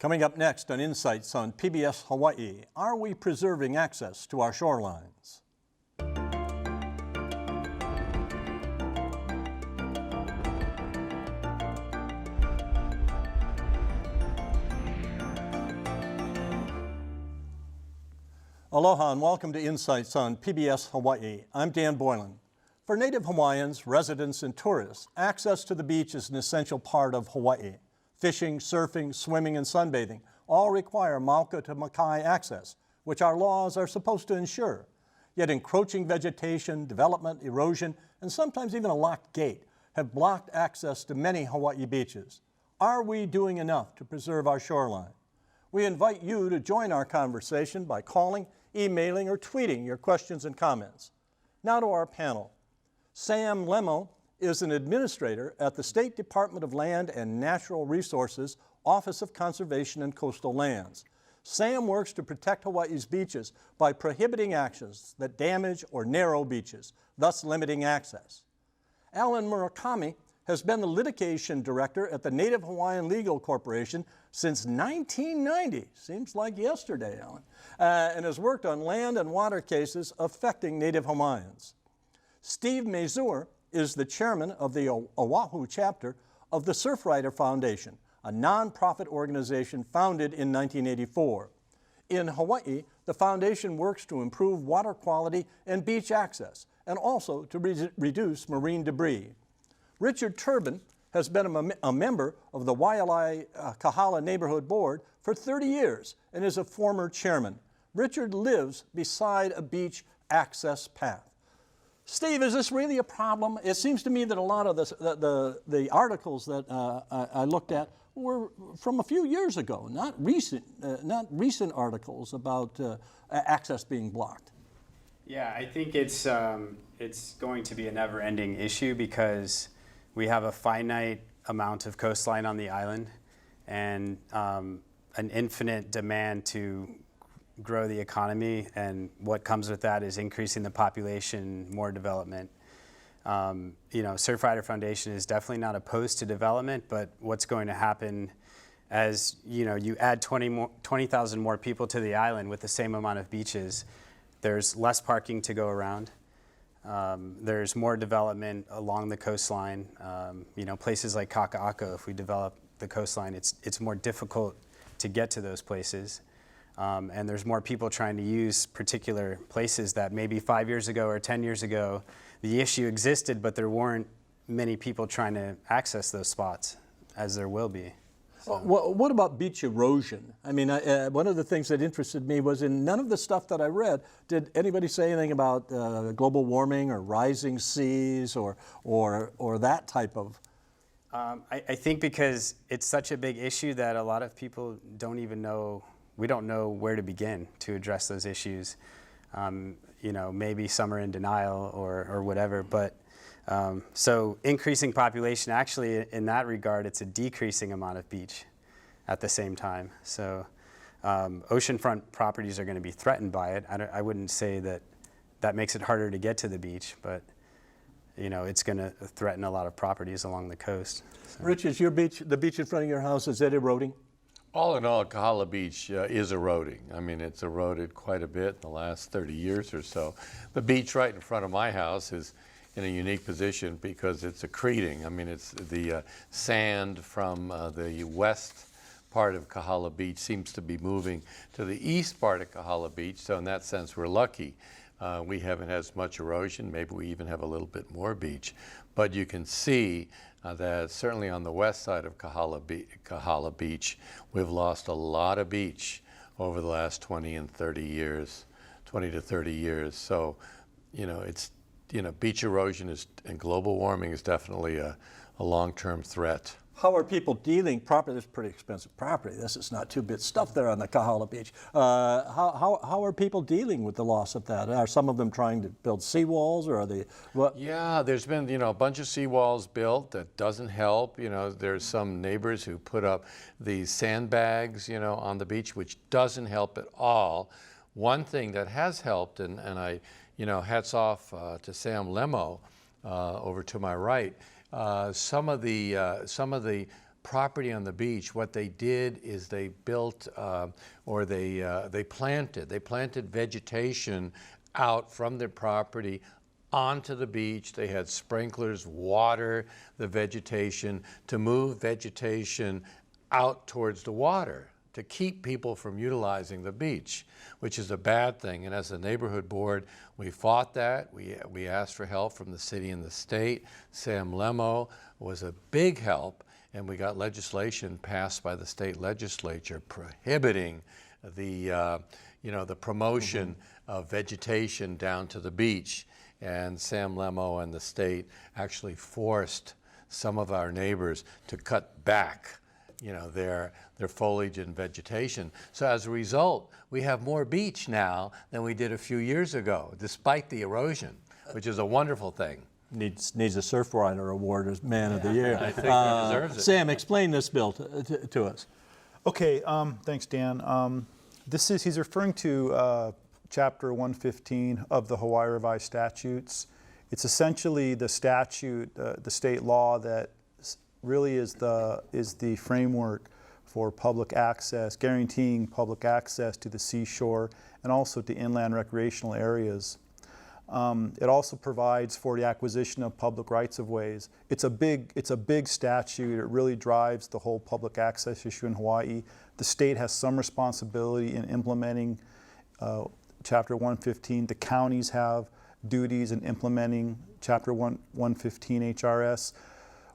Coming up next on Insights on PBS Hawaii, are we preserving access to our shorelines? Aloha and welcome to Insights on PBS Hawaii. I'm Dan Boylan. For Native Hawaiians, residents, and tourists, access to the beach is an essential part of Hawaii. Fishing, surfing, swimming, and sunbathing all require mauka to makai access, which our laws are supposed to ensure. Yet encroaching vegetation, development, erosion, and sometimes even a locked gate have blocked access to many Hawaii beaches. Are we doing enough to preserve our shoreline? We invite you to join our conversation by calling, emailing, or tweeting your questions and comments. Now to our panel. Sam Lemo is an administrator at the State Department of Land and Natural Resources Office of Conservation and Coastal Lands. Sam works to protect Hawaii's beaches by prohibiting actions that damage or narrow beaches, thus limiting access. Alan Murakami has been the litigation director at the Native Hawaiian Legal Corporation since 1990, seems like yesterday, Alan, and has worked on land and water cases affecting Native Hawaiians. Steve Mazur is the chairman of the Oahu chapter of the Surfrider Foundation, a nonprofit organization founded in 1984. In Hawaii, the foundation works to improve water quality and beach access, and also to reduce marine debris. Richard Turbin has been a member of the Waialae Kahala Neighborhood Board for 30 years and is a former chairman. Richard lives beside a beach access path. Steve, is this really a problem? It seems to me that a lot of the articles that I looked at were from a few years ago, not recent articles about access being blocked. Yeah, I think it's going to be a never-ending issue because we have a finite amount of coastline on the island and an infinite demand to grow the economy, and what comes with that is increasing the population, more development. Surfrider Foundation is definitely not opposed to development, but what's going to happen as you add 20,000 more people to the island with the same amount of beaches, there's less parking to go around. There's more development along the coastline. Places like Kaka'ako, if we develop the coastline, it's more difficult to get to those places. And there's more people trying to use particular places that maybe 5 years ago or 10 years ago, the issue existed, but there weren't many people trying to access those spots, as there will be. So. Well, what about beach erosion? I mean, one of the things that interested me was in none of the stuff that I read, did anybody say anything about global warming or rising seas or that type of? I think because it's such a big issue that a lot of people don't even know. We don't know where to begin to address those issues. Maybe some are in denial or whatever, but so increasing population, actually in that regard, it's a decreasing amount of beach at the same time. So oceanfront properties are going to be threatened by it. I wouldn't say that makes it harder to get to the beach, but it's going to threaten a lot of properties along the coast. So. Rich, is the beach in front of your house, is it eroding? All in all, Kahala Beach is eroding. I mean, it's eroded quite a bit in the last 30 years or so. The beach right in front of my house is in a unique position because it's accreting. I mean, it's the sand from the west part of Kahala Beach seems to be moving to the east part of Kahala Beach. So in that sense, we're lucky. We haven't had as much erosion. Maybe we even have a little bit more beach. But you can see that certainly on the west side of Kahala Beach, we've lost a lot of beach over the last 20 to 30 years. So, beach erosion and global warming is definitely a long-term threat. How are people dealing? Property, this is pretty expensive property. This is not two-bit stuff there on the Kahala Beach. How are people dealing with the loss of that? Are some of them trying to build seawalls, or are they? What? Yeah, there's been a bunch of seawalls built. That doesn't help. There's some neighbors who put up these sandbags, on the beach, which doesn't help at all. One thing that has helped, and I, hats off to Sam Lemo over to my right. Some of the property on the beach, what they did is they built or they planted vegetation out from their property onto the beach. They had sprinklers water the vegetation to move vegetation out towards the water, to keep people from utilizing the beach, which is a bad thing. And as a neighborhood board, we fought that. We asked for help from the city and the state. Sam Lemo was a big help, and we got legislation passed by the state legislature prohibiting the promotion of vegetation down to the beach. And Sam Lemo and the state actually forced some of our neighbors to cut back their foliage and vegetation. So as a result, we have more beach now than we did a few years ago, despite the erosion, which is a wonderful thing. Needs a Surf Rider Award as Man of the Year. I think he deserves it. Sam, explain this bill to us. Okay, thanks, Dan. He's referring to Chapter 115 of the Hawaii Revised Statutes. It's essentially the statute, the state law that really is the framework for public access, guaranteeing public access to the seashore and also to inland recreational areas. It also provides for the acquisition of public rights-of-ways. It's a big statute. It really drives the whole public access issue in Hawaii. The state has some responsibility in implementing Chapter 115. The counties have duties in implementing Chapter 115 HRS.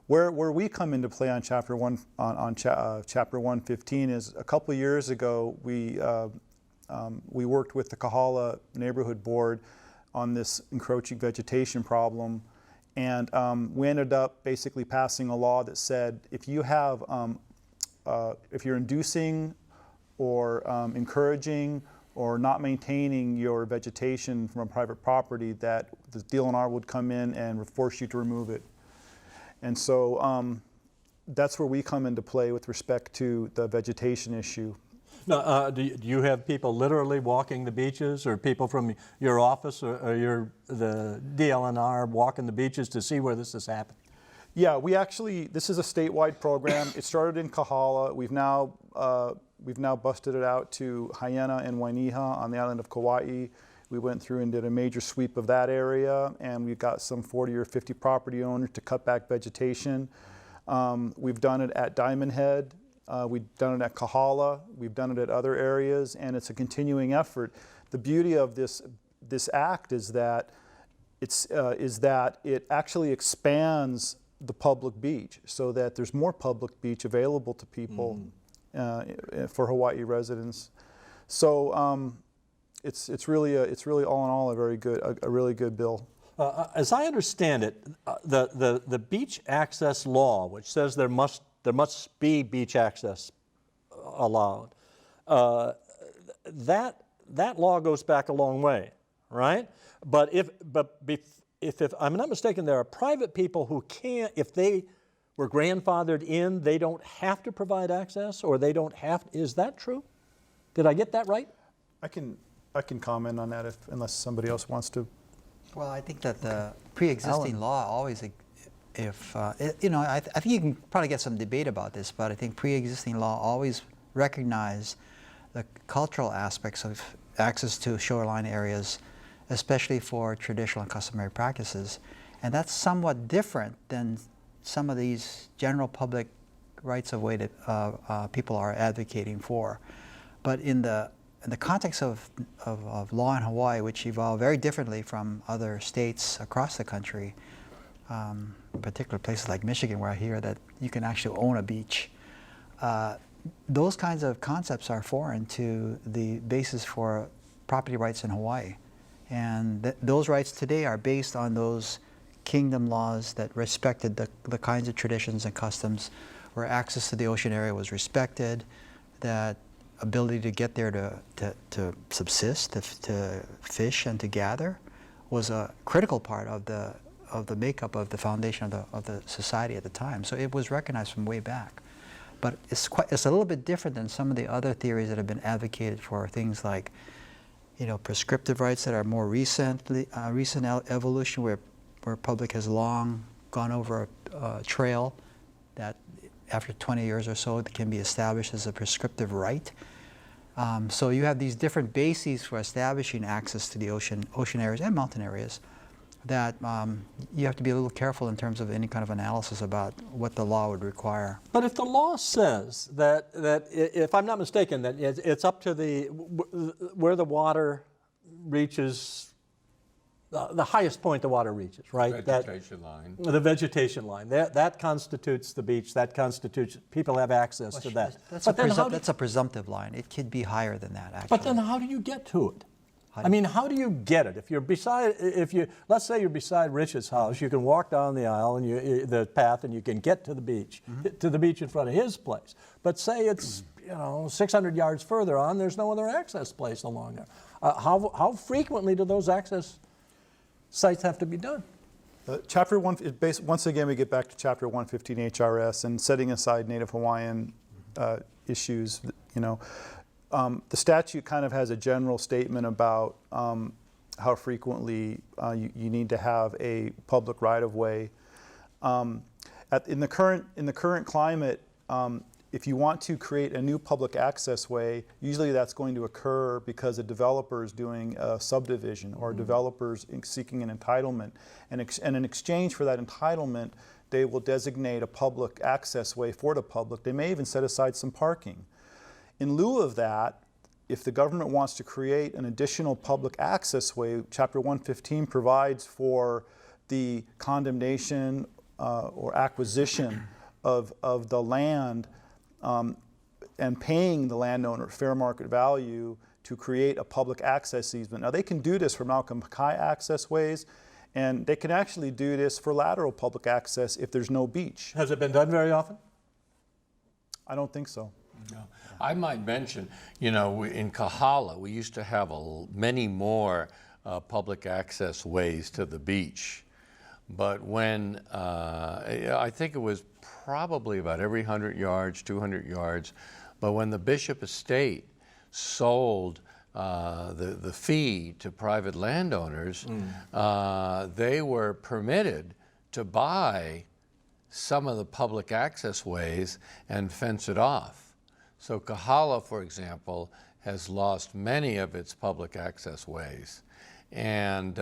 Where we come into play on Chapter 115 is a couple of years ago we worked with the Kahala Neighborhood Board on this encroaching vegetation problem, and we ended up basically passing a law that said if you have if you're inducing or encouraging or not maintaining your vegetation from a private property, that the DLNR would come in and force you to remove it. And so that's where we come into play with respect to the vegetation issue. Now, do you have people literally walking the beaches, or people from your office or the DLNR walking the beaches to see where this has happened? Yeah, this is a statewide program. It started in Kahala. We've now busted it out to Haiena and Wainiha on the island of Kauai. We went through and did a major sweep of that area, and we've got some 40 or 50 property owners to cut back vegetation. We've done it at Diamond Head. We've done it at Kahala. We've done it at other areas, and it's a continuing effort. The beauty of this act is that it actually expands the public beach, so that there's more public beach available to people for Hawaii residents. So it's really all in all a really good bill. As I understand it, the beach access law, which says there must be beach access allowed, that law goes back a long way, right? But if I'm not mistaken, there are private people who can't, if they were grandfathered in, they don't have to provide access, or they don't have. Is that true? Did I get that right? I can comment on that unless somebody else wants to. Well, I think that the pre-existing law always, I think you can probably get some debate about this, but I think pre-existing law always recognized the cultural aspects of access to shoreline areas, especially for traditional and customary practices. And that's somewhat different than some of these general public rights of way that people are advocating for. But in the context of law in Hawaii, which evolved very differently from other states across the country, particular places like Michigan, where I hear that you can actually own a beach, those kinds of concepts are foreign to the basis for property rights in Hawaii. And those rights today are based on those kingdom laws that respected the kinds of traditions and customs where access to the ocean area was respected, that ability to get there to subsist, to fish and to gather was a critical part of the makeup of the foundation of the society at the time. So it was recognized from way back. But it's a little bit different than some of the other theories that have been advocated for things like, prescriptive rights that are more recent evolution, where public has long gone over a trail that after 20 years or so, it can be established as a prescriptive right. So you have these different bases for establishing access to the ocean areas and mountain areas that you have to be a little careful in terms of any kind of analysis about what the law would require. But if the law says that if I'm not mistaken, that it's up to where the water reaches, the highest point the water reaches, right? Vegetation line. The vegetation line. That constitutes the beach. That constitutes, people have access to that. That's a presumptive line. It could be higher than that, actually. But then how do you get to it? I mean, how do you get it? Let's say you're beside Rich's house, you can walk down the aisle and the path, and you can get to the beach, to the beach in front of his place. But say it's 600 yards further on, there's no other access place along there. How frequently do those access sites have to be done? Chapter 1, once again, we get back to Chapter 115 HRS and setting aside Native Hawaiian issues. The statute kind of has a general statement about how frequently you need to have a public right-of-way. In the current climate, if you want to create a new public access way, usually that's going to occur because a developer is doing a subdivision or developers seeking an entitlement. And in exchange for that entitlement, they will designate a public access way for the public. They may even set aside some parking. In lieu of that, if the government wants to create an additional public access way, Chapter 115 provides for the condemnation or acquisition of the land and paying the landowner fair market value to create a public access easement. Now, they can do this for Malcolm Kai access ways, and they can actually do this for lateral public access if there's no beach. Has it been done very often? I don't think so. No. I might mention, in Kahala, we used to have many more public access ways to the beach. But when, I think it was probably about every 100 yards, 200 yards, but when the Bishop Estate sold the fee to private landowners, they were permitted to buy some of the public access ways and fence it off. So Kahala, for example, has lost many of its public access ways. And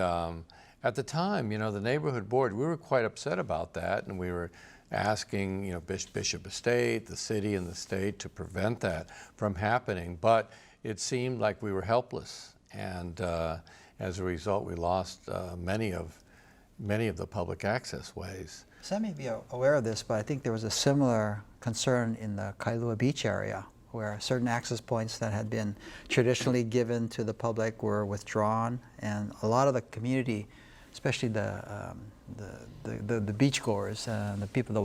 at the time, the neighborhood board, we were quite upset about that, and we were asking, Bishop Estate, the city and the state to prevent that from happening. But it seemed like we were helpless, and as a result, we lost many of the public access ways. Some may be aware of this, but I think there was a similar concern in the Kailua Beach area, where certain access points that had been traditionally given to the public were withdrawn, and a lot of the community, especially the beachgoers, the people, the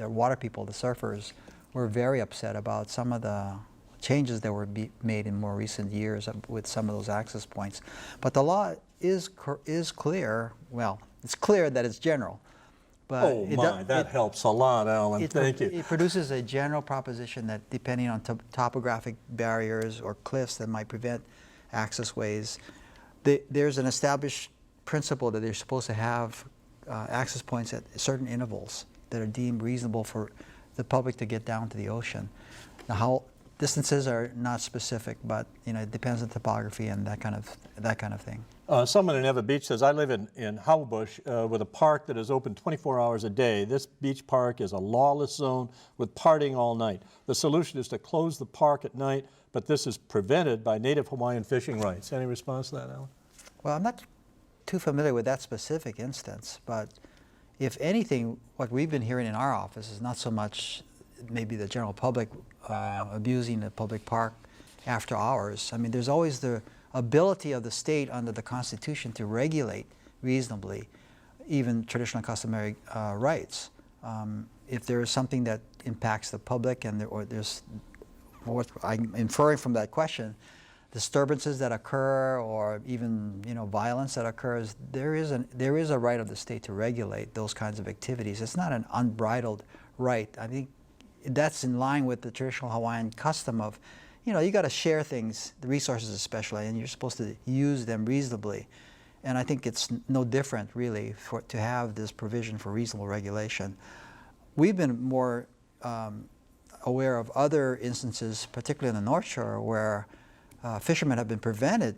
water people, the surfers, were very upset about some of the changes that were made in more recent years with some of those access points. But the law is clear. Well, it's clear that it's general. But that helps a lot, Alan. Thank you. It produces a general proposition that depending on topographic barriers or cliffs that might prevent access ways, there's an established principle that they're supposed to have access points at certain intervals that are deemed reasonable for the public to get down to the ocean. Now, how distances are not specific, but it depends on topography and that kind of thing. Someone in Ewa Beach says, I live in Haubush with a park that is open 24 hours a day. This beach park is a lawless zone with partying all night. The solution is to close the park at night, but this is prevented by Native Hawaiian fishing rights. Any response to that, Alan? Well, I'm not too familiar with that specific instance, but if anything, what we've been hearing in our office is not so much maybe the general public abusing the public park after hours. I mean, there's always the ability of the state under the Constitution to regulate reasonably even traditional and customary rights. If there is something that impacts the public or there's what I'm inferring from that question, disturbances that occur or even violence that occurs, there is a right of the state to regulate those kinds of activities. It's not an unbridled right. I think that's in line with the traditional Hawaiian custom of, you got to share things, the resources especially, and you're supposed to use them reasonably. And I think it's no different, really, to have this provision for reasonable regulation. We've been more aware of other instances, particularly on the North Shore, where fishermen have been prevented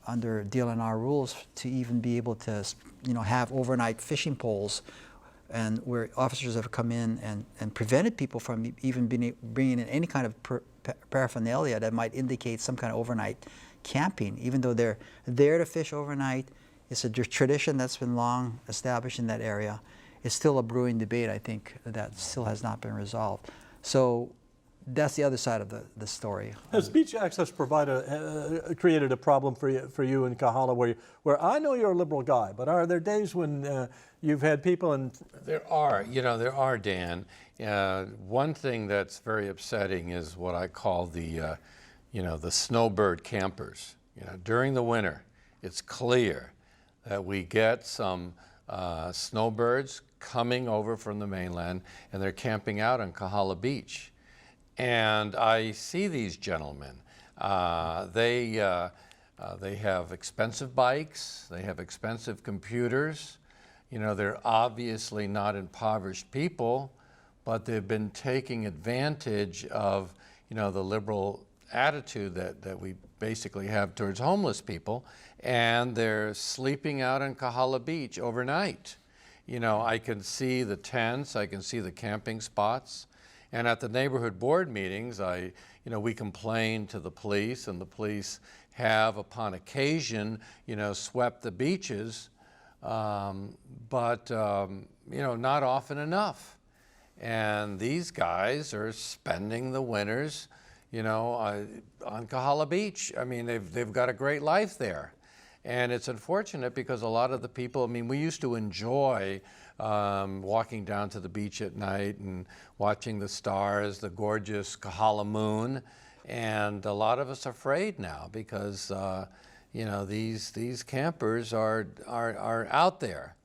under DLNR rules to even be able to, have overnight fishing poles, and where officers have come in and prevented people from even bringing in any kind of paraphernalia that might indicate some kind of overnight camping, even though they're there to fish overnight. It's a tradition that's been long established in that area. It's still a brewing debate, I think, that still has not been resolved. So that's the other side of the story. Has beach access created a problem for you in Kahala, where I know you're a liberal guy, but are there days when you've had people and... There are, Dan. One thing that's very upsetting is what I call the snowbird campers. During the winter, it's clear that we get some snowbirds coming over from the mainland, and they're camping out on Kahala Beach. And I see these gentlemen. They have expensive bikes. They have expensive computers. They're obviously not impoverished people, but they've been taking advantage of, the liberal attitude that we basically have towards homeless people, and they're sleeping out on Kahala Beach overnight. I can see the tents, I can see the camping spots, and at the neighborhood board meetings, we complain to the police, and the police have, upon occasion, swept the beaches, but not often enough. And these guys are spending the winters, on Kahala Beach. I mean, they've got a great life there. And it's unfortunate because a lot of the people, we used to enjoy walking down to the beach at night and watching the stars, the gorgeous Kahala moon. And a lot of us are afraid now because, these campers are out there.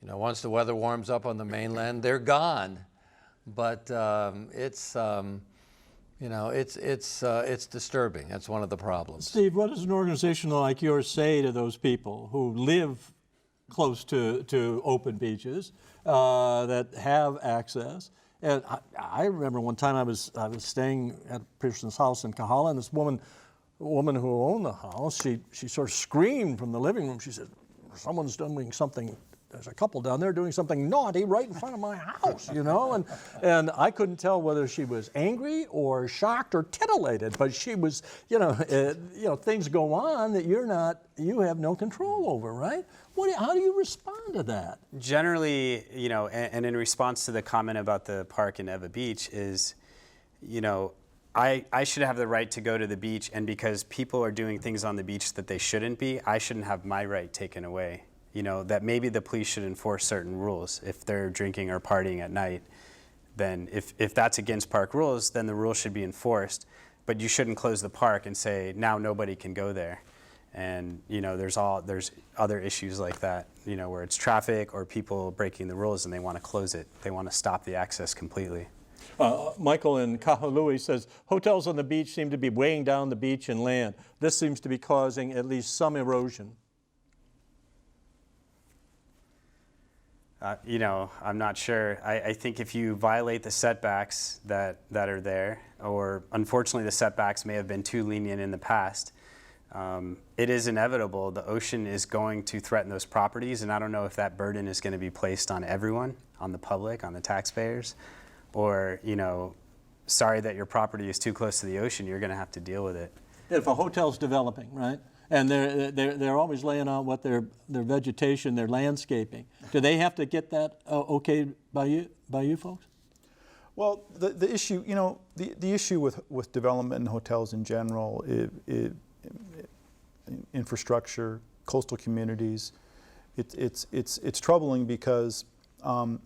Once the weather warms up on the mainland, they're gone. But it's disturbing. That's one of the problems. Steve, what does an organization like yours say to those people who live close to open beaches that have access? And I remember one time I was staying at a person's house in Kahala, and this woman who owned the house, she sort of screamed from the living room. She said, "Someone's doing something. There's a couple down there doing something naughty right in front of my house," and I couldn't tell whether she was angry or shocked or titillated, but she was, things go on that you have no control over, right? How do you respond to that? Generally, and in response to the comment about the park in Ewa Beach is, I should have the right to go to the beach, and because people are doing things on the beach that they shouldn't be, I shouldn't have my right taken away. That maybe the police should enforce certain rules. If they're drinking or partying at night, then if that's against park rules, then the rules should be enforced. But you shouldn't close the park and say, now nobody can go there. And there's other issues like that, where it's traffic or people breaking the rules and they want to close it. They want to stop the access completely. Michael in Kahului says, hotels on the beach seem to be weighing down the beach and land. This seems to be causing at least some erosion. I'm not sure. I think if you violate the setbacks that are there, or unfortunately the setbacks may have been too lenient in the past, it is inevitable. The ocean is going to threaten those properties, and I don't know if that burden is going to be placed on everyone, on the public, on the taxpayers, or, sorry that your property is too close to the ocean, you're going to have to deal with it. If a hotel's developing, right? And they're always laying out what their vegetation, their landscaping. Do they have to get that okayed by you folks? Well, the issue, the issue with development and hotels in general, infrastructure, coastal communities, it's troubling because, and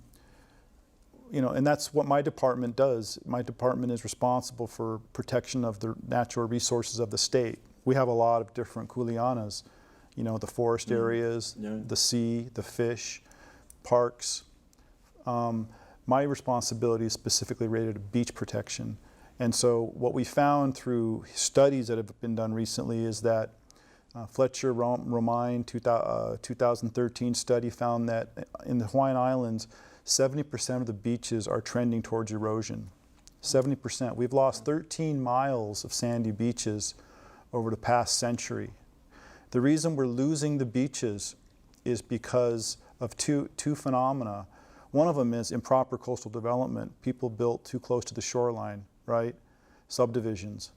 that's what my department does. My department is responsible for protection of the natural resources of the state. We have a lot of different kuleanas, the forest areas, the sea, the fish, parks. My responsibility is specifically related to beach protection. And so what we found through studies that have been done recently is that Fletcher Romine 2013 study found that in the Hawaiian Islands, 70% of the beaches are trending towards erosion. 70%. We've lost 13 miles of sandy beaches over the past century. The reason we're losing the beaches is because of two phenomena. One of them is improper coastal development. People built too close to the shoreline, right? Subdivisions,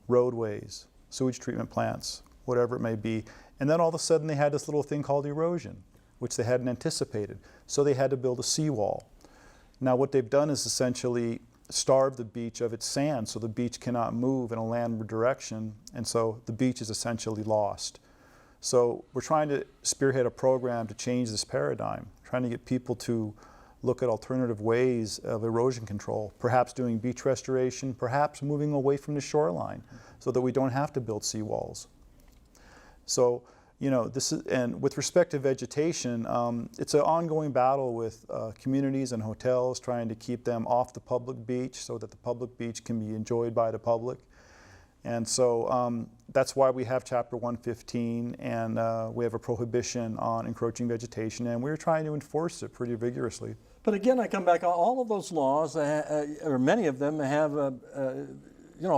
roadways, sewage treatment plants, whatever it may be. And then all of a sudden they had this little thing called erosion, which they hadn't anticipated. So they had to build a seawall. Now what they've done is essentially starve the beach of its sand, so the beach cannot move in a landward direction, and so the beach is essentially lost. So we're trying to spearhead a program to change this paradigm, trying to get people to look at alternative ways of erosion control, perhaps doing beach restoration, perhaps moving away from the shoreline so that we don't have to build seawalls. So, you know, this is, and with respect to vegetation, it's an ongoing battle with communities and hotels trying to keep them off the public beach so that the public beach can be enjoyed by the public. And so that's why we have Chapter 115, and we have a prohibition on encroaching vegetation, and we're trying to enforce it pretty vigorously. But again, I come back, all of those laws, or many of them have a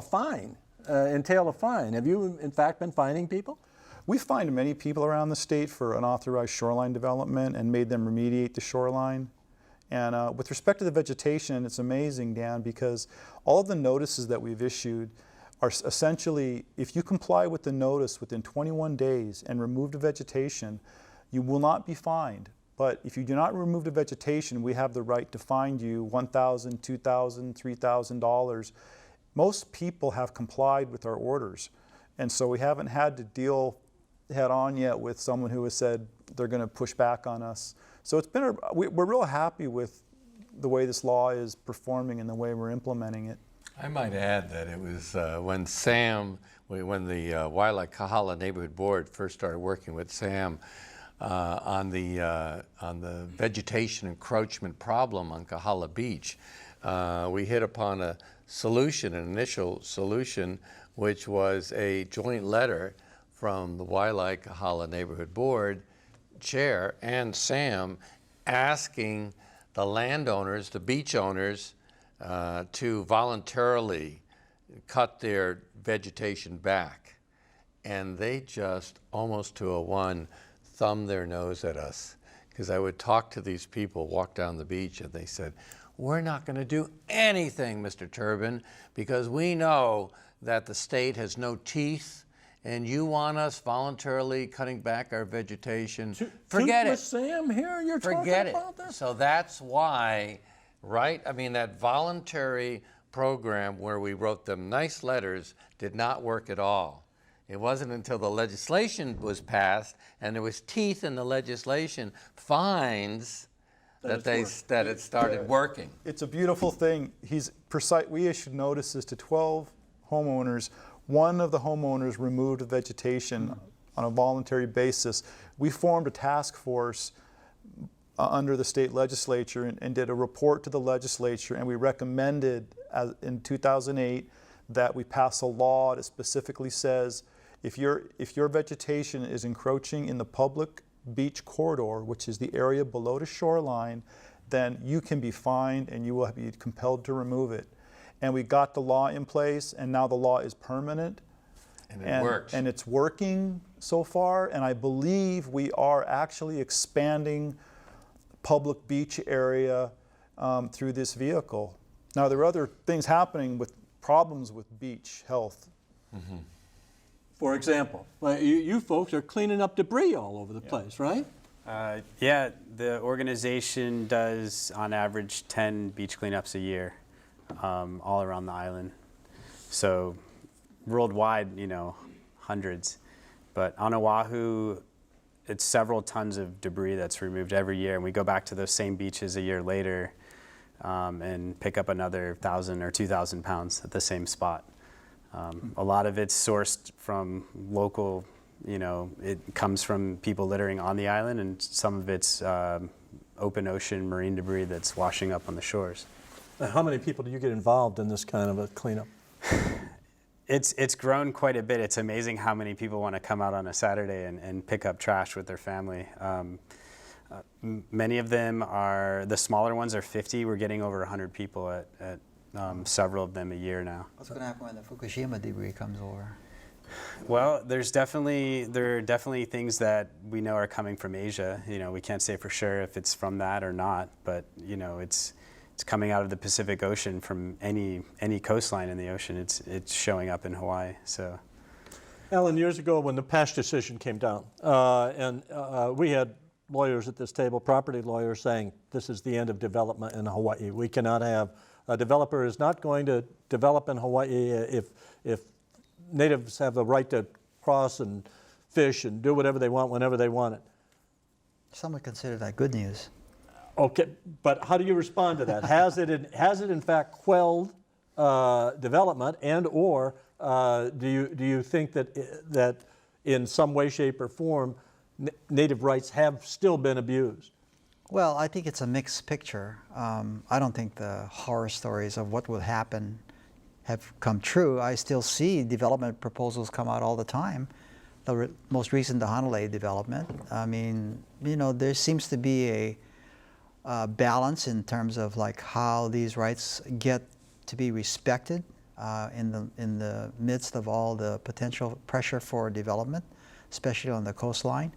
fine, entail a fine. Have you in fact been fining people? We've fined many people around the state for unauthorized shoreline development and made them remediate the shoreline. And with respect to the vegetation, it's amazing, Dan, because all of the notices that we've issued are essentially, if you comply with the notice within 21 days and remove the vegetation, you will not be fined. But if you do not remove the vegetation, we have the right to fine you $1,000, $2,000, $3,000. Most people have complied with our orders. And so we haven't had to deal head on yet with someone who has said they're going to push back on us. So it's been we're real happy with the way this law is performing and the way we're implementing it. I might add that it was when the Waialaikahala Neighborhood Board first started working with Sam on the vegetation encroachment problem on Kahala Beach, we hit upon a solution, an initial solution, which was a joint letter from the Waialaikahala Neighborhood Board Chair and Sam asking the landowners, the beach owners, to voluntarily cut their vegetation back. And they just, almost to a one, thumbed their nose at us. Because I would talk to these people, walk down the beach, and they said, "We're not going to do anything, Mr. Turbin, because we know that the state has no teeth, and you want us voluntarily cutting back our vegetation. Forget it. Sam, here you're Forget talking it. about this? So that's why, right? I mean, that voluntary program where we wrote them nice letters did not work at all. It wasn't until the legislation was passed and there was teeth in the legislation, fines, that it started working. It's a beautiful thing. We issued notices to 12 homeowners. One of the homeowners removed the vegetation on a voluntary basis. We formed a task force under the state legislature and did a report to the legislature, and we recommended in 2008 that we pass a law that specifically says if your vegetation is encroaching in the public beach corridor, which is the area below the shoreline, then you can be fined and you will be compelled to remove it. And we got the law in place, and now the law is permanent. And it works. And it's working so far, and I believe we are actually expanding public beach area through this vehicle. Now, there are other things happening with problems with beach health. Mm-hmm. For example, you folks are cleaning up debris all over the place, right? Yeah, the organization does on average 10 beach cleanups a year. All around the island. So worldwide, hundreds. But on Oahu, it's several tons of debris that's removed every year. And we go back to those same beaches a year later and pick up another 1,000 or 2,000 pounds at the same spot. A lot of it's sourced from local, it comes from people littering on the island, and some of it's open ocean marine debris that's washing up on the shores. How many people do you get involved in this kind of a cleanup? It's grown quite a bit. It's amazing how many people want to come out on a Saturday and pick up trash with their family. Many of them are, the smaller ones are 50. We're getting over 100 people at several of them a year now. What's going to happen when the Fukushima debris comes over? Well, there are definitely things that we know are coming from Asia. You know, we can't say for sure if it's from that or not, but you know, it's coming out of the Pacific Ocean from any coastline in the ocean. It's showing up in Hawaii. So, Alan, years ago when the Pash decision came down, we had lawyers at this table, property lawyers, saying this is the end of development in Hawaii. We cannot have, a developer is not going to develop in Hawaii if natives have the right to cross and fish and do whatever they want whenever they want it. Some would consider that good news. Okay, but how do you respond to that? Has it in fact quelled development, and or do you think that in some way, shape, or form native rights have still been abused? Well, I think it's a mixed picture. I don't think the horror stories of what will happen have come true. I still see development proposals come out all the time. The most recent, the Honolulu development. I mean, you know, there seems to be a balance in terms of like how these rights get to be respected in the midst of all the potential pressure for development, especially on the coastline.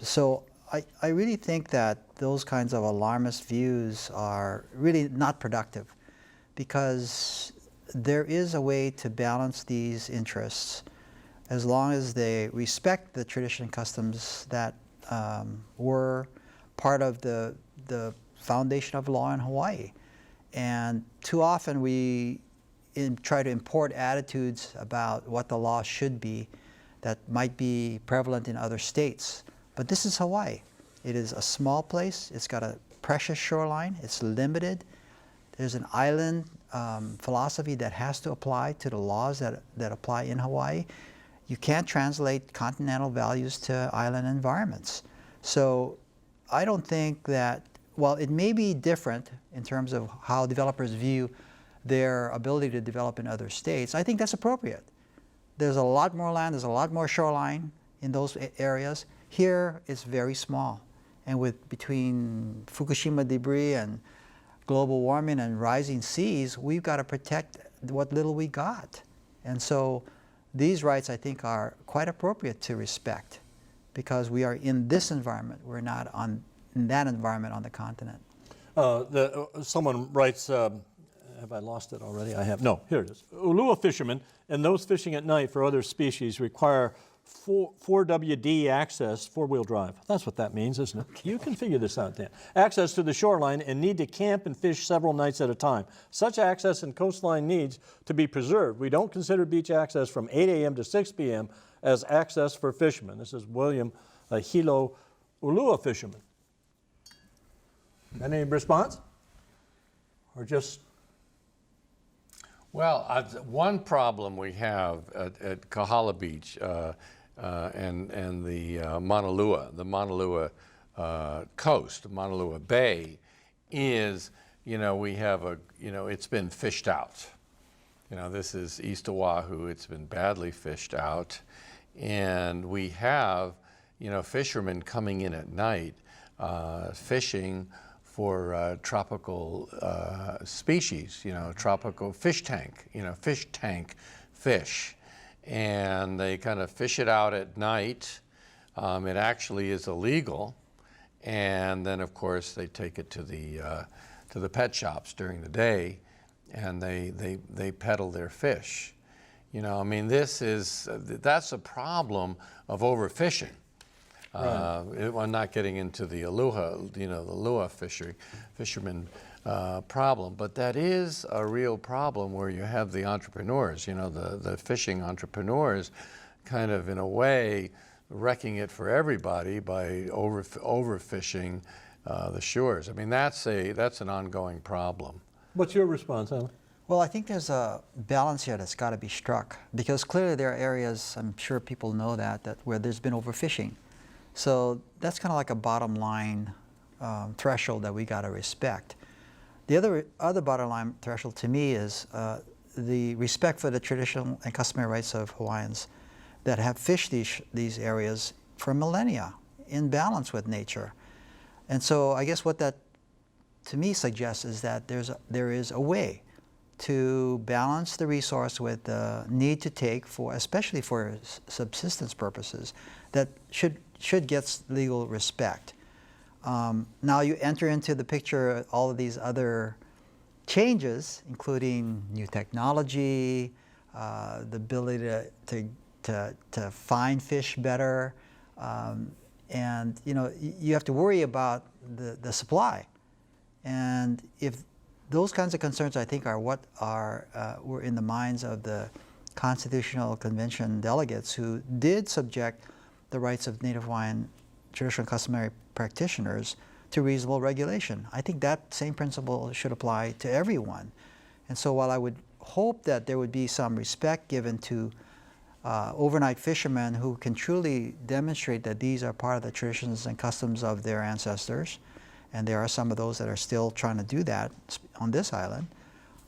So I really think that those kinds of alarmist views are really not productive, because there is a way to balance these interests as long as they respect the tradition and customs that were part of the foundation of law in Hawaii. And too often we try to import attitudes about what the law should be that might be prevalent in other states. But this is Hawaii. It is a small place. It's got a precious shoreline. It's limited. There's an island philosophy that has to apply to the laws that apply in Hawaii. You can't translate continental values to island environments. So I don't think that, while it may be different in terms of how developers view their ability to develop in other states, I think that's appropriate. There's a lot more land, there's a lot more shoreline in those areas. Here it's very small. And between Fukushima debris and global warming and rising seas, we've got to protect what little we got. And so these rights, I think, are quite appropriate to respect, because we are in this environment. We're not in that environment on the continent. Someone writes, have I lost it already? I have. No, here it is. Ulua fishermen and those fishing at night for other species require 4WD access, four-wheel drive. That's what that means, isn't it? You can figure this out, Dan. Access to the shoreline and need to camp and fish several nights at a time. Such access and coastline needs to be preserved. We don't consider beach access from 8 a.m. to 6 p.m. as access for fishermen. This is William, a Hilo Ulua fisherman. Any response? Or just... Well, one problem we have at Kahala Beach and the Maunalua coast, Maunalua Bay, is, you know, we have it's been fished out. You know, this is East Oahu. It's been badly fished out, and we have, you know, fishermen coming in at night fishing for tropical species, you know, tropical fish tank fish. And they kind of fish it out at night. It actually is illegal. And then, of course, they take it to the pet shops during the day, and they peddle their fish. You know, I mean, that's a problem of overfishing. Right. I'm not getting into the Lua fishermen problem, but that is a real problem where you have the entrepreneurs, you know, the fishing entrepreneurs, kind of in a way wrecking it for everybody by overfishing the shores. I mean, that's an ongoing problem. What's your response, Alan? Well, I think there's a balance here that's got to be struck, because clearly there are areas, I'm sure people know that where there's been overfishing. So that's kind of like a bottom line threshold that we got to respect. The other bottom line threshold to me is the respect for the traditional and customary rights of Hawaiians that have fished these areas for millennia in balance with nature. And so I guess what that to me suggests is that there is a way to balance the resource with the need to take for, especially for subsistence purposes, that should get legal respect. Now you enter into the picture all of these other changes, including new technology, the ability to find fish better, and you have to worry about the supply. And if those kinds of concerns, I think, are what were in the minds of the Constitutional Convention delegates who did subject the rights of Native Hawaiian traditional and customary practitioners to reasonable regulation. I think that same principle should apply to everyone. And so while I would hope that there would be some respect given to overnight fishermen who can truly demonstrate that these are part of the traditions and customs of their ancestors, and there are some of those that are still trying to do that on this island,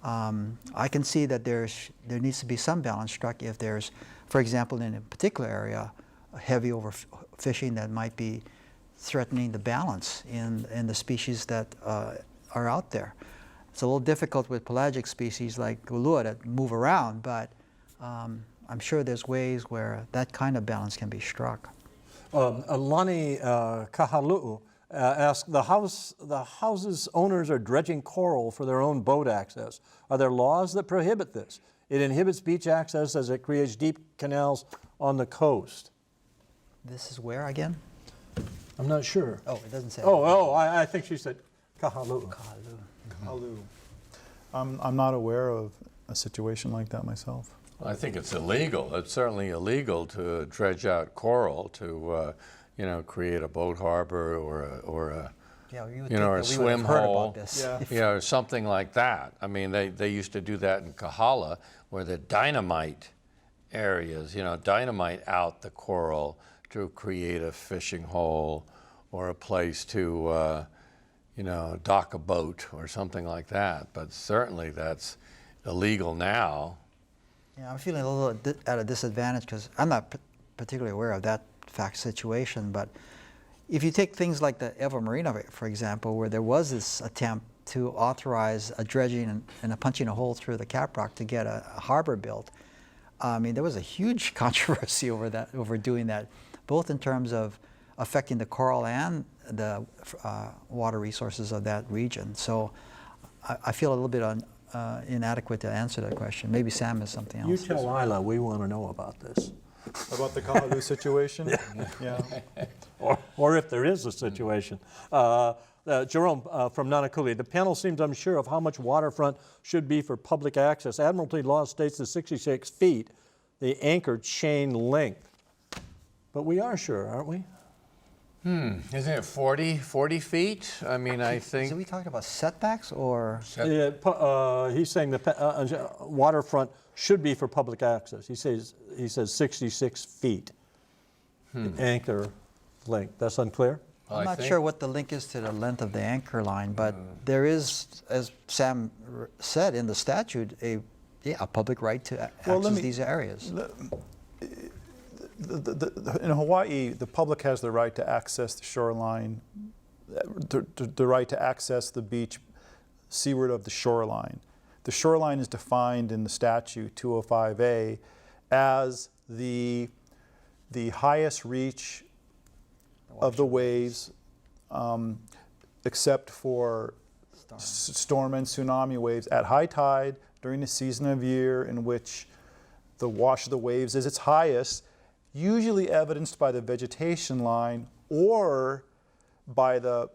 I can see that there needs to be some balance struck if there's, for example, in a particular area, heavy overfishing that might be threatening the balance in the species that are out there. It's a little difficult with pelagic species like ulua that move around, but I'm sure there's ways where that kind of balance can be struck. Lani Kahalu'u asked, the house's owners are dredging coral for their own boat access. Are there laws that prohibit this? It inhibits beach access as it creates deep canals on the coast. This is where again? I'm not sure. Oh, it doesn't say. I think she said Kahalu'u. Kahalu. I'm not aware of a situation like that myself. I think it's illegal. It's certainly illegal to dredge out coral to, create a boat harbor or a a swim hole, or something like that. I mean, they used to do that in Kahala, where the dynamite areas, dynamite out the coral to create a fishing hole or a place to, dock a boat or something like that. But certainly that's illegal now. Yeah, I'm feeling a little at a disadvantage because I'm not particularly aware of that fact situation. But if you take things like the Evo Marina, for example, where there was this attempt to authorize a dredging and a punching a hole through the caprock to get a harbor built, I mean, there was a huge controversy over doing that, both in terms of affecting the coral and the water resources of that region. So I feel a little bit inadequate to answer that question. Maybe Sam has something else. You tell Isla we want to know about this. About the Kahalu situation? Yeah. Or if there is a situation. Jerome from Nanakuli, the panel seems unsure of how much waterfront should be for public access. Admiralty law states the 66 feet, the anchored chain length. But we are sure, aren't we? Isn't it 40 feet? I mean, I think... So we talking about setbacks or? He's saying the waterfront should be for public access. He says 66 feet, the anchor length. That's unclear? I'm not sure what the link is to the length of the anchor line, but there is, as Sam said in the statute, a public right to access these areas. In Hawaii, the public has the right to access the shoreline, the right to access the beach seaward of the shoreline. The shoreline is defined in the statute 205A as the highest reach of the waves, except for storm and tsunami waves at high tide during the season of year in which the wash of the waves is its highest, usually evidenced by the vegetation line or by the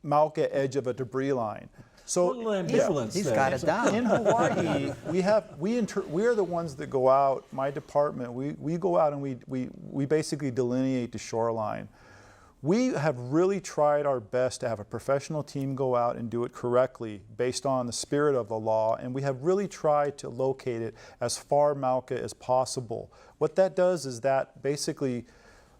mauka edge of a debris line. So a little ambivalence he's there. got it down. in Hawaii, we are the ones that go out. My department, we go out and we basically delineate the shoreline. We have really tried our best to have a professional team go out and do it correctly based on the spirit of the law, and we have really tried to locate it as far mauka as possible. What that does is that basically,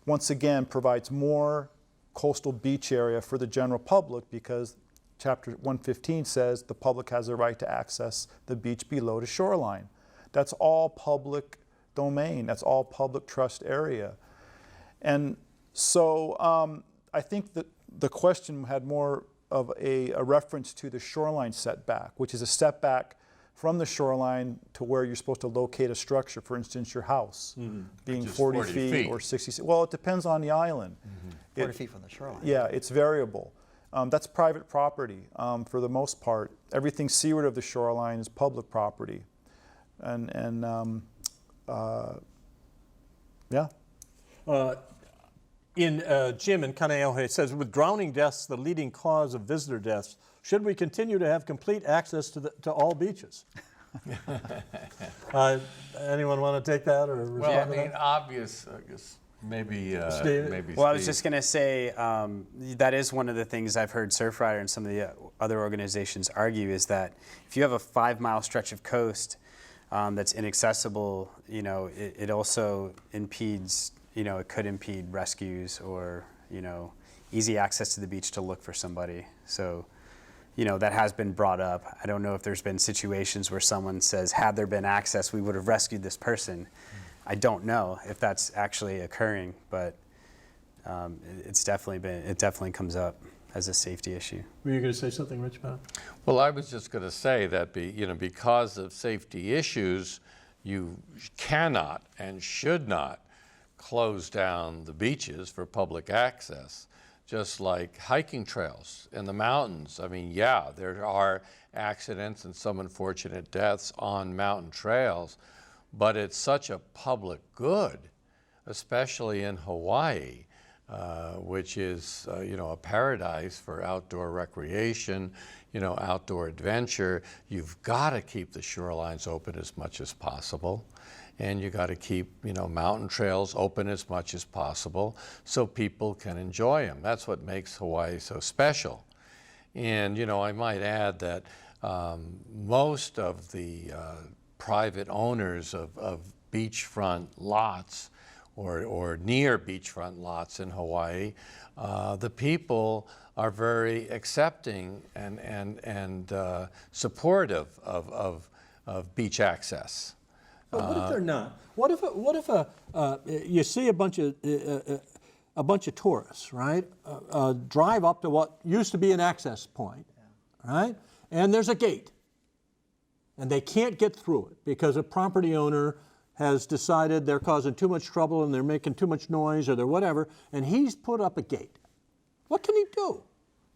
once again, provides more coastal beach area for the general public because Chapter 115 says the public has a right to access the beach below the shoreline. That's all public domain. That's all public trust area. And so I think that the question had more of a reference to the shoreline setback, which is a setback from the shoreline to where you're supposed to locate a structure, for instance, your house, being Which is 40 40 feet, feet. or 60. Well, it depends on the island. 40 feet from the shoreline. Yeah, it's variable. That's private property for the most part. Everything seaward of the shoreline is public property. Yeah. Jim in Kaneohe says, with drowning deaths the leading cause of visitor deaths, should we continue to have complete access to all beaches? Anyone want to take that or respond Well, I to mean, that? obvious, I guess, maybe Steve? maybe Well, I was Steve. just going to say that is one of the things I've heard Surfrider and some of the other organizations argue is that if you have a 5-mile stretch of coast that's inaccessible, it also impedes, it could impede rescues or, easy access to the beach to look for somebody. So, that has been brought up. I don't know if there's been situations where someone says, had there been access, we would have rescued this person. I don't know if that's actually occurring, but it definitely comes up as a safety issue. Were you going to say something, Rich, about it? Well, I was just going to say that because of safety issues, you cannot and should not close down the beaches for public access, just like hiking trails in the mountains. I mean, yeah, there are accidents and some unfortunate deaths on mountain trails, but it's such a public good, especially in Hawaii, which is, a paradise for outdoor recreation, outdoor adventure. You've got to keep the shorelines open as much as possible. And you got to keep, mountain trails open as much as possible so people can enjoy them. That's what makes Hawaii so special. And, I might add that most of the private owners of beachfront lots or near beachfront lots in Hawaii, the people are very accepting and supportive of beach access. But what if they're not? What if you see a bunch of tourists, right? Drive up to what used to be an access point, right? And there's a gate, and they can't get through it because a property owner has decided they're causing too much trouble and they're making too much noise or they're whatever, and he's put up a gate. What can he do?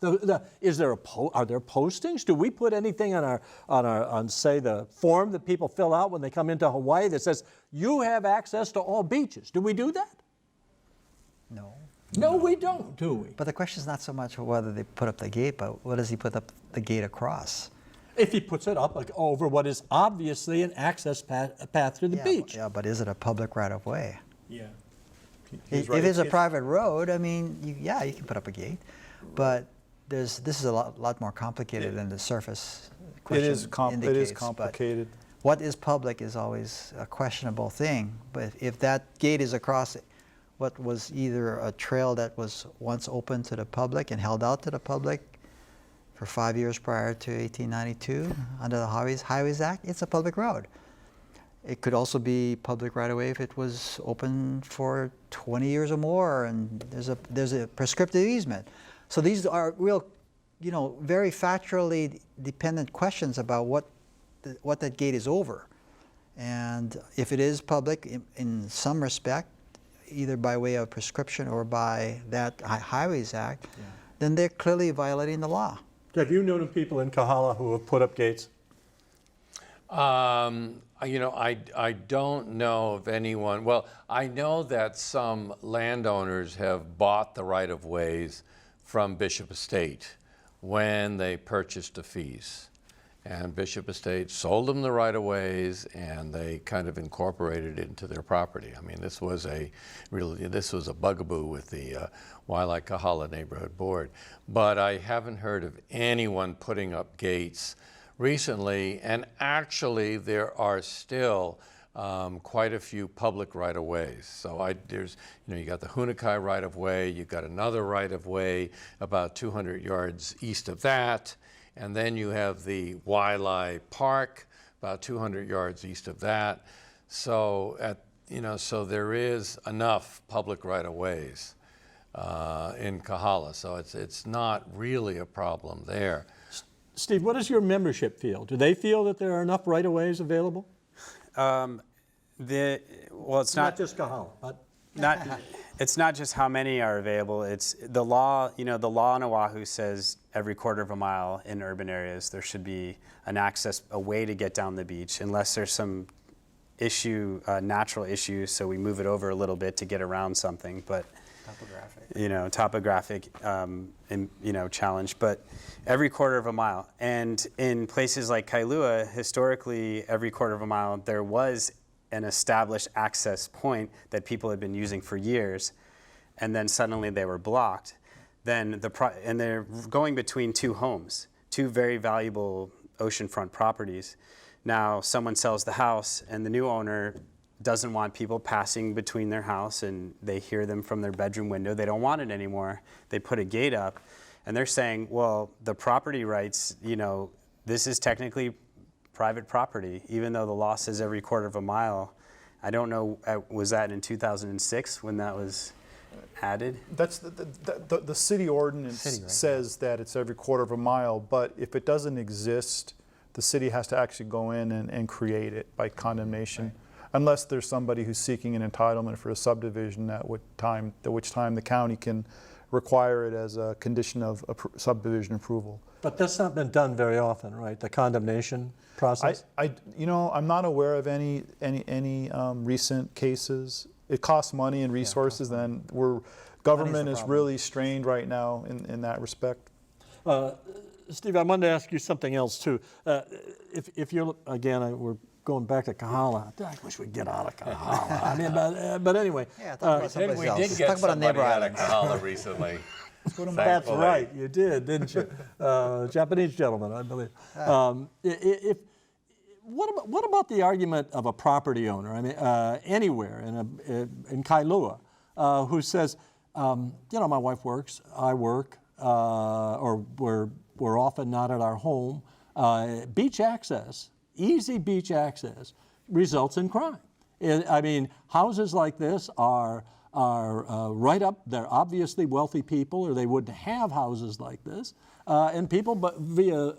Are there postings? Do we put anything on say the form that people fill out when they come into Hawaii that says you have access to all beaches? Do we do that? No. No, we don't, do we? But the question is not so much whether they put up the gate, but what does he put up the gate across? If he puts it up over what is obviously an access path to the beach. Yeah, but is it a public right-of-way? Yeah. If it's a private road, I mean, you can put up a gate, but this is a lot more complicated than the surface question It is indicates, but complicated. what is public is always a questionable thing. But if that gate is across what was either a trail that was once open to the public and held out to the public for 5 years prior to 1892 under the Highways Act, it's a public road. It could also be public right away if it was open for 20 years or more, and there's a prescriptive easement. So these are real, very factually dependent questions about what that gate is over. And if it is public in some respect, either by way of prescription or by that Highways Act, then they're clearly violating the law. Have you known of people in Kahala who have put up gates? I don't know of anyone. Well, I know that some landowners have bought the right-of-ways from Bishop Estate when they purchased the fees. And Bishop Estate sold them the right-of-ways, and they kind of incorporated it into their property. I mean, this was a bugaboo with the Waialae Kahala Neighborhood Board. But I haven't heard of anyone putting up gates recently, and actually there are still quite a few public right-of-ways. So you got the Hunakai right-of-way, you've got another right-of-way about 200 yards east of that, and then you have the Waialae Park about 200 yards east of that. So so there is enough public right-of-ways. in Kahala, so it's not really a problem there. Steve, what does your membership feel? Do they feel that there are enough right-of-ways available? Well, it's not just Kahala, but it's not just how many are available. It's the law. You know, the law on Oahu says every quarter of a mile in urban areas there should be a way to get down the beach, unless there's some issue, natural issue. So we move it over a little bit to get around something, but topographic, challenge. But every quarter of a mile, and in places like Kailua, historically, every quarter of a mile there was an established access point that people had been using for years, and then suddenly they were blocked. Then and they're going between two homes, two very valuable oceanfront properties. Now someone sells the house, and the new owner doesn't want people passing between their house, and they hear them from their bedroom window. They don't want it anymore. They put a gate up, and they're saying, well, the property rights, this is technically private property, even though the law says every quarter of a mile. I don't know, was that in 2006 when that was added? That's the city ordinance says that it's every quarter of a mile, but if it doesn't exist, the city has to actually go in and create it by condemnation. Right. Unless there's somebody who's seeking an entitlement for a subdivision, at which time the county can require it as a condition of subdivision approval. But that's not been done very often, right? The condemnation process. I'm not aware of any recent cases. It costs money and resources, and government is really strained right now in that respect. Steve, I wanted to ask you something else too. If you're we're going back to Kahala. I wish we'd get out of Kahala. I mean, but anyway. Yeah, talk about somebody else. We did get somebody out of Kahala recently. That's right, you did, didn't you? Japanese gentleman, I believe. What about the argument of a property owner? I mean, anywhere in Kailua, who says, my wife works, I work, or we're often not at our home. Beach access, easy beach access, results in crime. I mean, houses like this are right up. They're obviously wealthy people, or they wouldn't have houses like this. And people, but via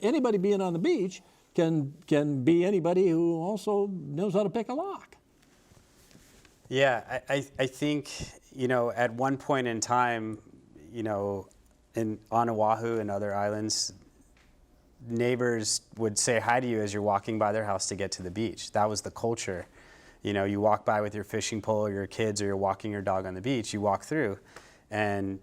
anybody being on the beach, can be anybody who also knows how to pick a lock. Yeah, I think, at one point in time, on Oahu and other islands, neighbors would say hi to you as you're walking by their house to get to the beach. That was the culture. You walk by with your fishing pole or your kids, or you're walking your dog on the beach, you walk through, and,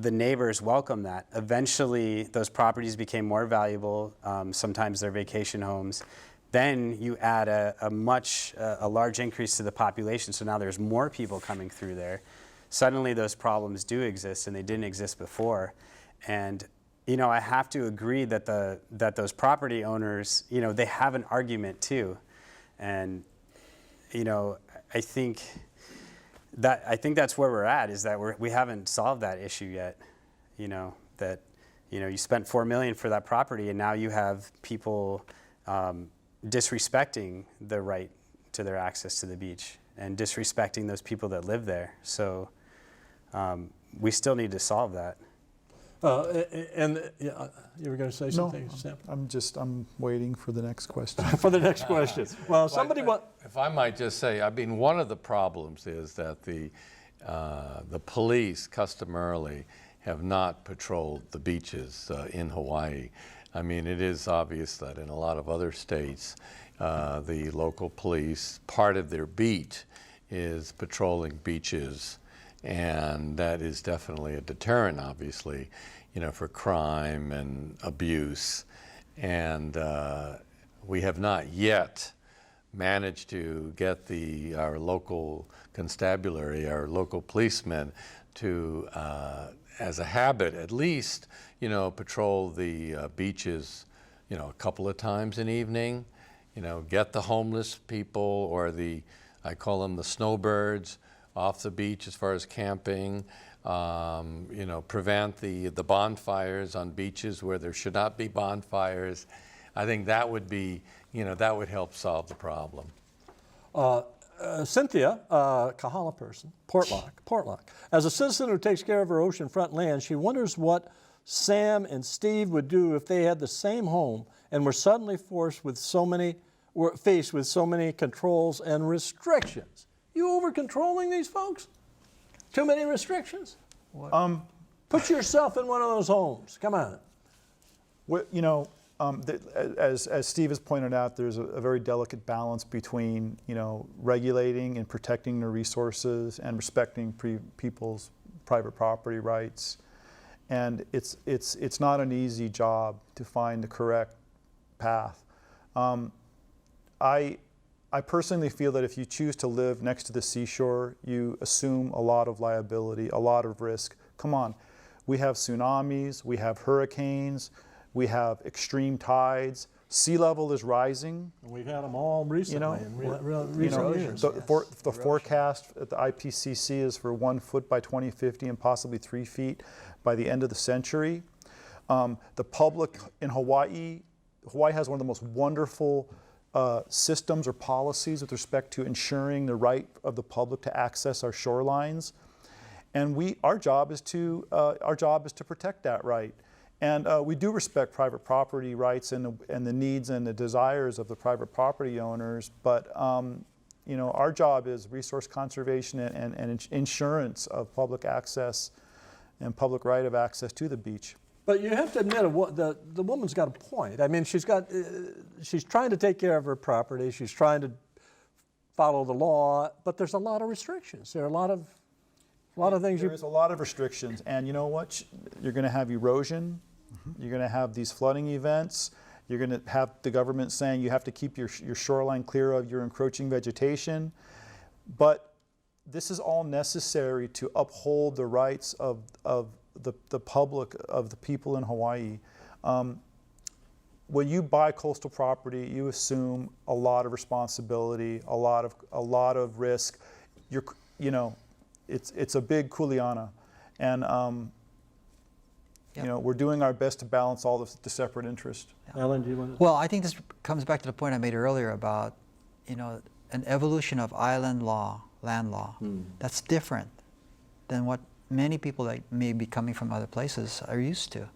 the neighbors welcome that. Eventually, those properties became more valuable. Sometimes they're vacation homes. Then you add a large increase to the population, so now there's more people coming through there. Suddenly, those problems do exist, and they didn't exist before. And I have to agree that those property owners, they have an argument too, and I think that's where we're at, is that we haven't solved that issue yet. You spent $4 million for that property, and now you have people disrespecting the right to their access to the beach and disrespecting those people that live there. So we still need to solve that. You were going to say something, Sam? I'm waiting for the next question. For the next question. Well, if I might just say, one of the problems is that the police customarily have not patrolled the beaches in Hawaii. I mean, it is obvious that in a lot of other states, the local police, part of their beat is patrolling beaches. And that is definitely a deterrent, obviously, for crime and abuse. And we have not yet managed to get our local constabulary, our local policemen, to, as a habit, at least, patrol the beaches, a couple of times an evening. Get the homeless people, or I call them the snowbirds, off the beach as far as camping, prevent the bonfires on beaches where there should not be bonfires. I think that would be, that would help solve the problem. Cynthia, Kahala person, Portlock. As a citizen who takes care of her oceanfront land, she wonders what Sam and Steve would do if they had the same home and were suddenly were faced with so many controls and restrictions. You over-controlling these folks? Too many restrictions? Put yourself in one of those homes. Come on. Well, you know, as Steve has pointed out, there's a very delicate balance between, you know, regulating and protecting their resources and respecting people's private property rights. And it's not an easy job to find the correct path. I personally feel that if you choose to live next to the seashore, you assume a lot of liability, a lot of risk. Come on, we have tsunamis, we have hurricanes, we have extreme tides. Sea level is rising. We've had them all recently. The forecast at the IPCC is for 1 foot by 2050 and possibly 3 feet by the end of the century. The public in Hawaii has one of the most wonderful systems or policies with respect to ensuring the right of the public to access our shorelines, and our job is to protect that right. And we do respect private property rights and the needs and the desires of the private property owners, but you know, our job is resource conservation and insurance of public access and public right of access to the beach. But you have to admit, the woman's got a point. I mean, she's trying to take care of her property. She's trying to follow the law, but there's a lot of restrictions. There are a lot of things. There is a lot of restrictions, and you know what? You're going to have erosion. You're going to have these flooding events. You're going to have the government saying you have to keep your shoreline clear of your encroaching vegetation. But this is all necessary to uphold the rights of the public, of the people in Hawaii. When you buy coastal property, you assume a lot of responsibility, a lot of risk. You know, it's a big kuleana, and you know, we're doing our best to balance all the separate interests. Ellen, do you want to? Well, I think this comes back to the point I made earlier about, you know, an evolution of island law, land law. That's different than what many people that may be coming from other places are used to.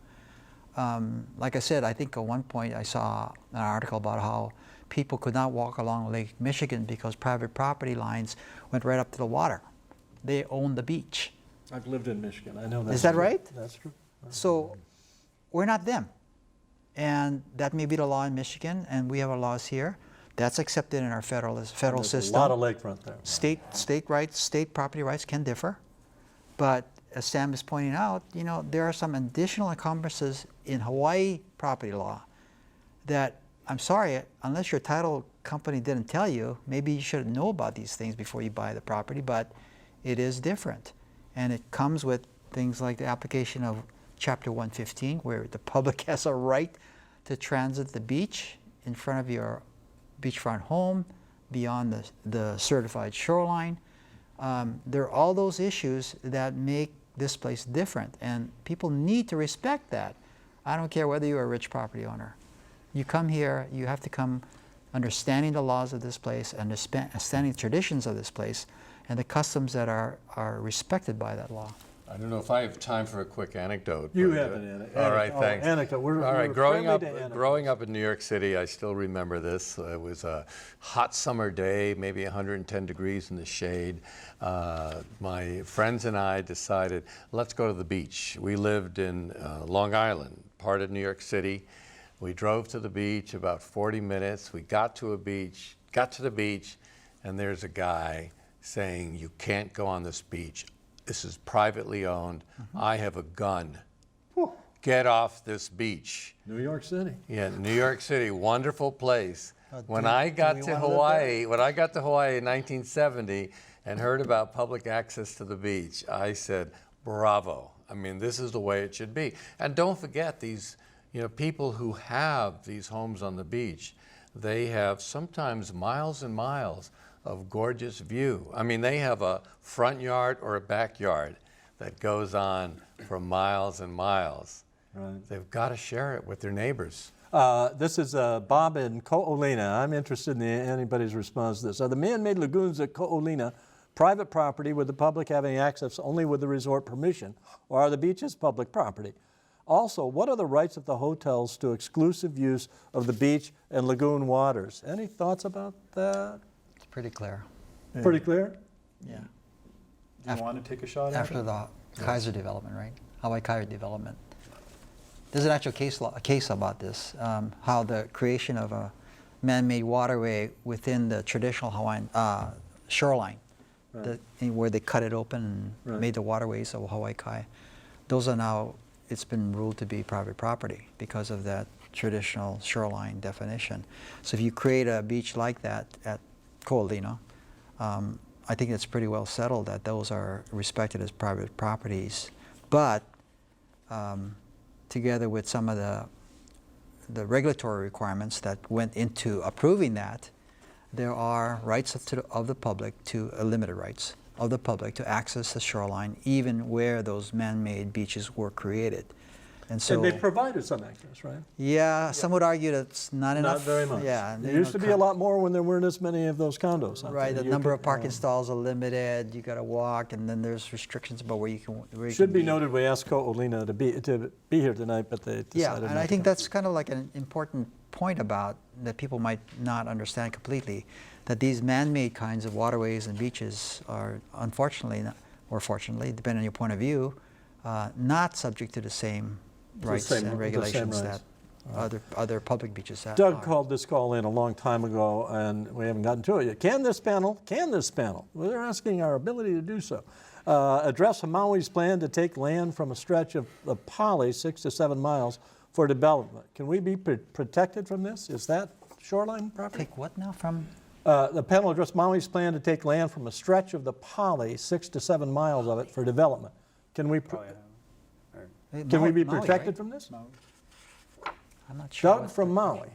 Like I said, I think at one point I saw an article about how people could not walk along Lake Michigan because private property lines went right up to the water. They own the beach. I've lived in Michigan. I know that. Is that right? That's true. So we're not them. And that may be the law in Michigan, and we have our laws here. That's accepted in our federal system. A lot of lakefront there. State rights, state property rights can differ. But as Sam is pointing out, you know, there are some additional encumbrances in Hawaii property law that, I'm sorry, unless your title company didn't tell you, maybe you should know about these things before you buy the property, but it is different. And it comes with things like the application of Chapter 115, where the public has a right to transit the beach in front of your beachfront home, beyond the certified shoreline. There are all those issues that make this place different, and people need to respect that. I don't care whether you're a rich property owner. You come here, you have to come understanding the laws of this place, understanding the traditions of this place, and the customs that are respected by that law. I don't know if I have time for a quick anecdote. You but, have an anecdote. All right, thanks. Anecdote. All right, growing growing up in New York City, I still remember this. It was a hot summer day, maybe 110 degrees in the shade. My friends and I decided, let's go to the beach. We lived in Long Island, part of New York City. We drove to the beach about 40 minutes. We got to the beach, and there's a guy saying, you can't go on this beach. This is privately owned. I have a gun. Whew. Get off this beach. New York City. Yeah, New York City, wonderful place. When I got to Hawaii in 1970 and heard about public access to the beach, I said, bravo. I mean, this is the way it should be. And don't forget these, you know, people who have these homes on the beach, they have sometimes miles and miles of gorgeous view. I mean, they have a front yard or a backyard that goes on for miles and miles. Right. They've got to share it with their neighbors. This is Bob in Ko'olina. I'm interested in anybody's response to this. Are the man-made lagoons at Ko'olina private property with the public having access only with the resort permission, or are the beaches public property? Also, what are the rights of the hotels to exclusive use of the beach and lagoon waters? Any thoughts about that? It's pretty clear. Yeah. Pretty clear? Yeah. Do you want to take a shot at After it? the Kaiser development, right? Hawaii Kaiser development. There's an actual case about this, how the creation of a man-made waterway within the traditional Hawaiian shoreline, Right. where they cut it open and Right. made the waterways of Hawaii Kai. Those are now, it's been ruled to be private property because of that traditional shoreline definition. So if you create a beach like that at Ko'olina, I think it's pretty well settled that those are respected as private properties. But together with some of the regulatory requirements that went into approving that, there are rights of the public limited rights of the public to access the shoreline, even where those man-made beaches were created. And so, And they provided some access, right? yeah, some would argue that's not enough. Not very much. Yeah, There used to be a lot more when there weren't as many of those condos. out Right, there. the You number could, of parking stalls are limited. You got to walk, and then there's restrictions about where you can. Where you Should can be noted, we asked Ko'olina to be here tonight, but they decided Yeah, not and to I think come. that's kind of like an important point about that people might not understand completely, that these man-made kinds of waterways and beaches are unfortunately, or fortunately, depending on your point of view, not subject to the same rights same- and the same regulations rights. that other public beaches have. Doug called this call in a long time ago, and we haven't gotten to it yet. Can this panel, well, they're asking our ability to do so, address Maui's plan to take land from a stretch of the Pali 6 to 7 miles for development? Can we be protected from this? Is that shoreline property? Take what now from? The panel addressed Maui's plan to take land from a stretch of the Pali, 6 to 7 miles of it, for development. Can we be Maui, protected right? from this? I'm not sure. Doug from Maui.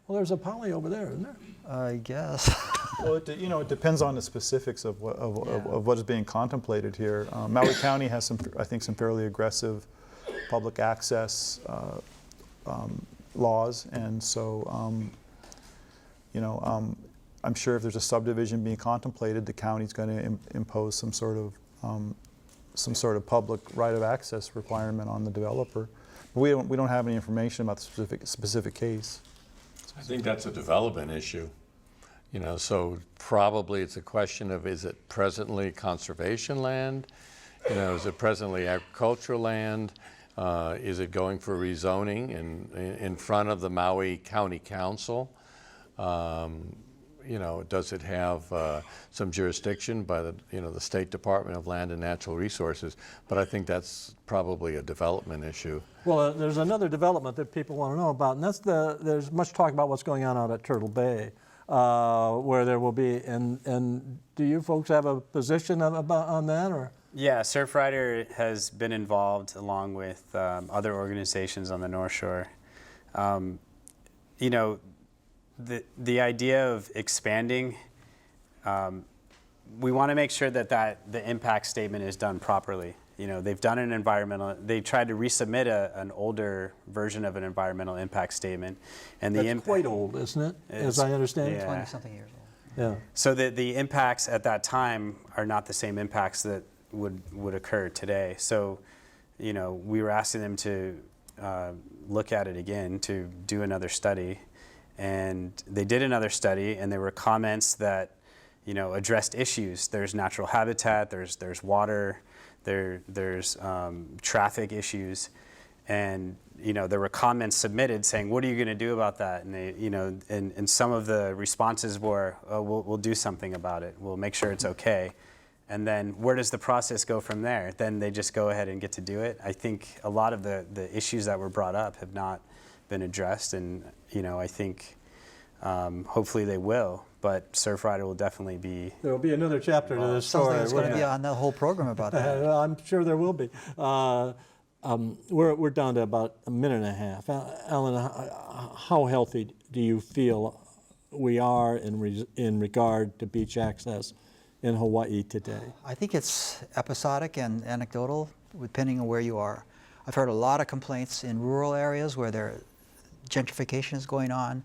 Well, there's a Pali over there, isn't there? I guess. Well, it depends on the specifics of what is being contemplated here. Maui County has I think, some fairly aggressive public access laws, and so, I'm sure if there's a subdivision being contemplated, the county's going to impose some sort of public right of access requirement on the developer. But we don't have any information about the specific case. I think that's a development issue. So probably it's a question of, is it presently conservation land? Is it presently agricultural land? Is it going for rezoning in front of the Maui County Council? Does it have some jurisdiction by the State Department of Land and Natural Resources? But I think that's probably a development issue. Well, there's another development that people want to know about, and that's there's much talk about what's going on out at Turtle Bay, where there will be, and do you folks have a position on that, or? Yeah, Surfrider has been involved along with other organizations on the North Shore. The idea of expanding, we want to make sure that the impact statement is done properly. They've done an they tried to resubmit an older version of an environmental impact statement, and That's quite old, isn't it? As I understand it. Yeah. 20-something years old. Yeah. So the impacts at that time are not the same impacts that would occur today. So, we were asking them to look at it again, to do another study. And they did another study, and there were comments that, addressed issues. There's natural habitat, there's water, there's traffic issues, and there were comments submitted saying, "What are you going to do about that?" And they, and some of the responses were, "Oh, we'll do something about it. We'll make sure it's okay." And then where does the process go from there? Then they just go ahead and get to do it. I think a lot of the issues that were brought up have not been addressed, and I think hopefully they will. But Surfrider will definitely be. There will be another chapter to this Sounds story. like it's going to be wouldn't on the whole program about it? that. I'm sure there will be. We're down to about a minute and a half. Alan, how healthy do you feel we are in regard to beach access in Hawaii today? I think it's episodic and anecdotal, depending on where you are. I've heard a lot of complaints in rural areas where gentrification is going on.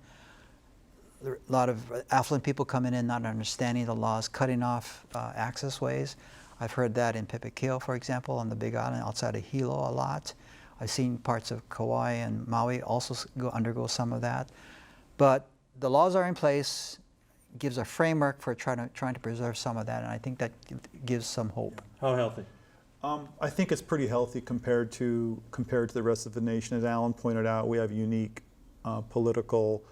A lot of affluent people coming in, not understanding the laws, cutting off access ways. I've heard that in Pipikeo, for example, on the Big Island outside of Hilo a lot. I've seen parts of Kauai and Maui also undergo some of that. But the laws are in place, gives a framework for trying to preserve some of that, and I think that gives some hope. How healthy? I think it's pretty healthy compared to the rest of the nation. As Alan pointed out, we have a unique political,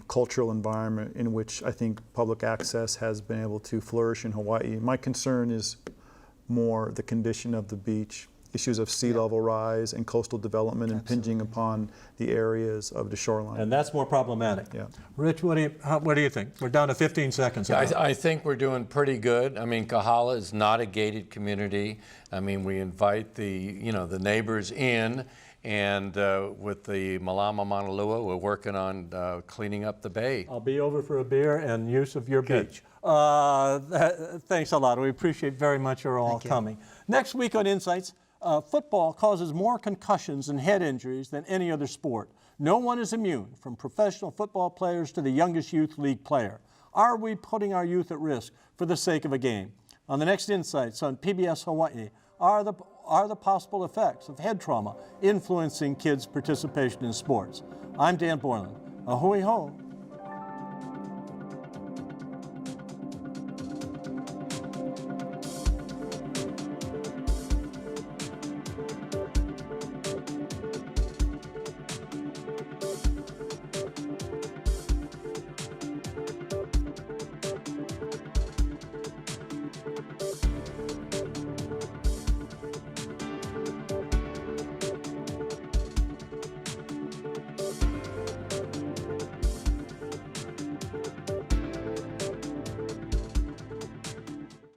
cultural environment in which I think public access has been able to flourish in Hawaii. My concern is more the condition of the beach, issues of sea level rise and coastal development impinging upon the areas of the shoreline. And that's more problematic. Yeah. Rich, what do you think? We're down to 15 seconds. I think we're doing pretty good. I mean, Kahala is not a gated community. I mean, we invite the neighbors in, and with the Malama Manalua, we're working on cleaning up the bay. I'll be over for a beer and use of your beach. Thanks a lot. We appreciate very much your all coming. Next week on Insights, football causes more concussions and head injuries than any other sport. No one is immune, from professional football players to the youngest youth league player. Are we putting our youth at risk for the sake of a game? On the next Insights on PBS Hawaii, are the possible effects of head trauma influencing kids' participation in sports? I'm Dan Boylan. A hui ho.